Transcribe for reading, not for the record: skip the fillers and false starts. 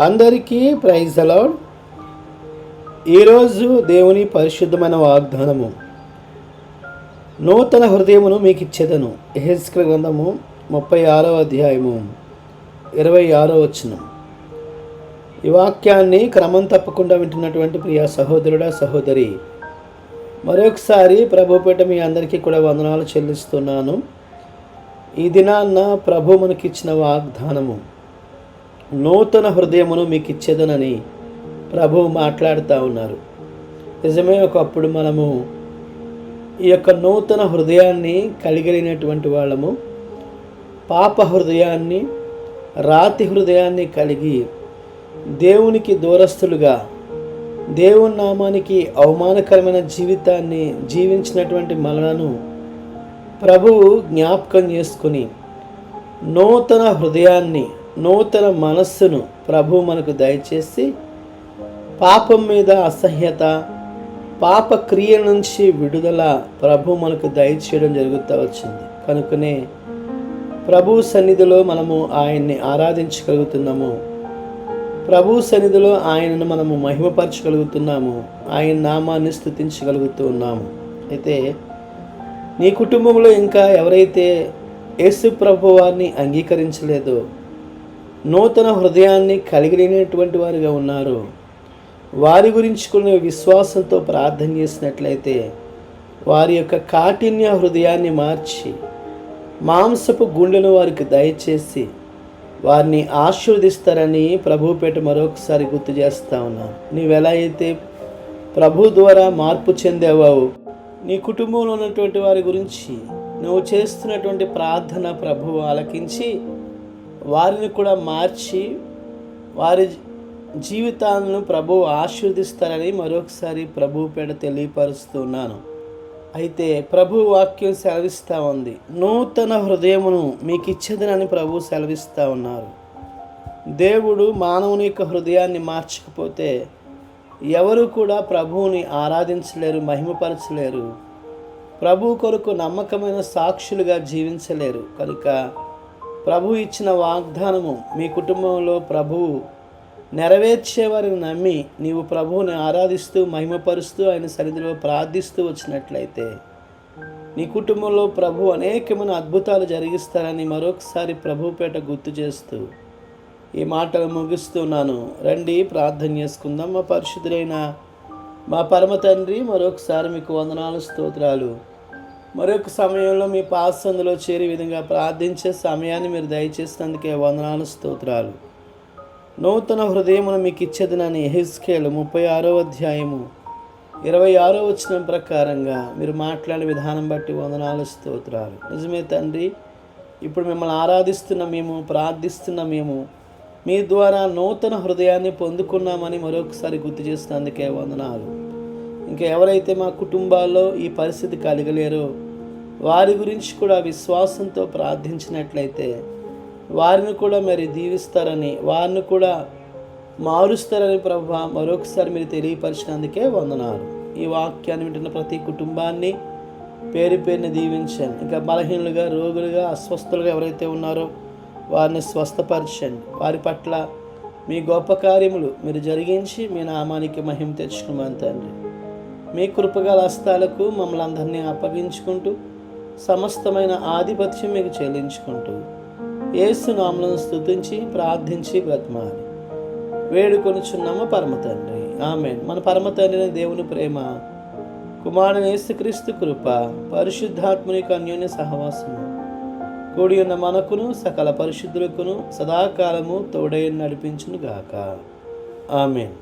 అందరికీ praise the lord. ఈరోజు దేవుని పరిశుద్ధమైన వాగ్దానము, నూతన హృదయమును మీకు ఇచ్చేదను. యెహెజ్కేలు గ్రంథము 36వ అధ్యాయము 26వ వచనం. ఈ వాక్యాన్ని క్రమం తప్పకుండా వింటున్నటువంటి ప్రియ సహోదరుడా, సహోదరి, మరొకసారి ప్రభుపేట మీ అందరికీ కూడా వందనాలు చెల్లిస్తున్నాను. ఈ దినాన్న ప్రభు మనకిచ్చిన వాగ్దానము, నూతన హృదయమును మీకు ఇచ్చేదనని ప్రభువు మాట్లాడుతూ ఉన్నారు. నిజమే, ఒకప్పుడు మనము ఈ యొక్క నూతన హృదయాన్ని కలిగినటువంటి వాళ్ళము, పాప హృదయాన్ని, రాతి హృదయాన్ని కలిగి దేవునికి దూరస్తులుగా, దేవుని నామానికి అవమానకరమైన జీవితాన్ని జీవించినటువంటి మనలను ప్రభువు జ్ఞాపకం చేసుకుని నూతన హృదయాన్ని, నూతన మనస్సును ప్రభు మనకు దయచేసి పాపం మీద అసహ్యత, పాప క్రియ నుంచి విడుదల ప్రభు మనకు దయచేయడం జరుగుతూ వచ్చింది. కనుకనే ప్రభు సన్నిధిలో మనము ఆయన్ని ఆరాధించగలుగుతున్నాము, ప్రభు సన్నిధిలో ఆయనను మనము మహిమపరచగలుగుతున్నాము, ఆయన నామాన్ని స్తుతించగలుగుతూ ఉన్నాము. అయితే నీ కుటుంబంలో ఇంకా ఎవరైతే యేసు ప్రభు వారిని అంగీకరించలేదో, నూతన హృదయాన్ని కలిగినటువంటి వారిగా ఉన్నారు, వారి గురించి కొన్ని విశ్వాసంతో ప్రార్థన చేసినట్లయితే వారి యొక్క కాఠిన్య హృదయాన్ని మార్చి మాంసపు గుండెను వారికి దయచేసి వారిని ఆశీర్వదిస్తారని ప్రభుపేట మరొకసారి గుర్తు చేస్తా ఉన్నాను. నీవెలా అయితే ప్రభు ద్వారా మార్పు చెందావో, నీ కుటుంబంలో ఉన్నటువంటి వారి గురించి నువ్వు చేస్తున్నటువంటి ప్రార్థన ప్రభువు ఆలకించి వారిని కూడా మార్చి వారి జీవితాలను ప్రభువు ఆశీర్వదిస్తారని మరొకసారి ప్రభు పేడ తెలియపరుస్తున్నాను. అయితే ప్రభు వాక్యం సెలవిస్తూ ఉంది, నూతన హృదయమును మీకు ఇచ్చేదనని ప్రభు సెలవిస్తూ ఉన్నారు. దేవుడు మానవుని యొక్క హృదయాన్ని మార్చకపోతే ఎవరు కూడా ప్రభువుని ఆరాధించలేరు, మహిమపరచలేరు, ప్రభు కొరకు నమ్మకమైన సాక్షులుగా జీవించలేరు. కనుక ప్రభు ఇచ్చిన వాగ్దానము మీ కుటుంబంలో ప్రభువు నెరవేర్చేవారిని నమ్మి నీవు ప్రభువుని ఆరాధిస్తూ, మహిమపరుస్తూ, ఆయన సన్నిధిలో ప్రార్థిస్తూ వచ్చినట్లయితే నీ కుటుంబంలో ప్రభు అనేకమైన అద్భుతాలు జరిగిస్తారని మరొకసారి ప్రభుపేట గుర్తు చేస్తూ ఈ మాటలు ముగిస్తున్నాను. రండి ప్రార్థన చేసుకుందాం. మా పరిశుద్ధులైన మా పరమ తండ్రి, మరొకసారి మీకు వందనాలు, స్తోత్రాలు. మరొక సమయంలో మీ పాసందులో చేరే విధంగా ప్రార్థించే సమయాన్ని మీరు దయచేసినందుకే వందనాలు, స్తోత్రాలు. నూతన హృదయమును మీకు ఇచ్చేదనని యెహెజ్కేలు 36వ అధ్యాయము 26వ వచనం ప్రకారంగా మీరు మాట్లాడే విధానం బట్టి వందనాలు, స్తోత్రాలు. నిజమే తండ్రి, ఇప్పుడు మిమ్మల్ని ఆరాధిస్తున్న మేము, ప్రార్థిస్తున్న మేము మీ ద్వారా నూతన హృదయాన్ని పొందుకున్నామని మరొకసారి గుర్తు చేసినందుకే వందనాలు. ఇంకా ఎవరైతే మా కుటుంబాల్లో ఈ పరిస్థితి కలగలేరో వారి గురించి కూడా విశ్వాసంతో ప్రార్థించినట్లయితే వారిని కూడా మరి దీవిస్తారని, వారిని కూడా మారుస్తారని ప్రభు మరొకసారి మీరు తెలియపరిచినందుకే వందనాలు. ఈ వాక్యాన్ని వింటున్న ప్రతి కుటుంబాన్ని పేరు పేరుని దీవించండి. ఇంకా బలహీనులుగా, రోగులుగా, అస్వస్థలుగా ఎవరైతే ఉన్నారో వారిని స్వస్థపరచండి. వారి పట్ల మీ గొప్ప కార్యములు మీరు జరిగించి మీ నామానికి మహిమ తెచ్చుకోమని తండ్రి, మీ కృపగల హస్తాలకు మమ్మల్ని అందరినీ అప్పగించుకుంటూ సమస్తమైన ఆధిపత్యం మీకు చెల్లించుకుంటూ యేసు నామమును స్తుతించి ప్రార్థించి బ్రతిమాలి వేడుకొనుచున్నాము పరమ తండ్రి, ఆమేన్. మన పరమ తండ్రి దేవుని ప్రేమ, కుమారుని యేసుక్రీస్తు కృప, పరిశుద్ధాత్ముని అన్యోన్య సహవాసము కూడి ఉన్న మనకును సకల పరిశుద్ధులకును సదాకాలము తోడై నడిపించును గాక. ఆమేన్.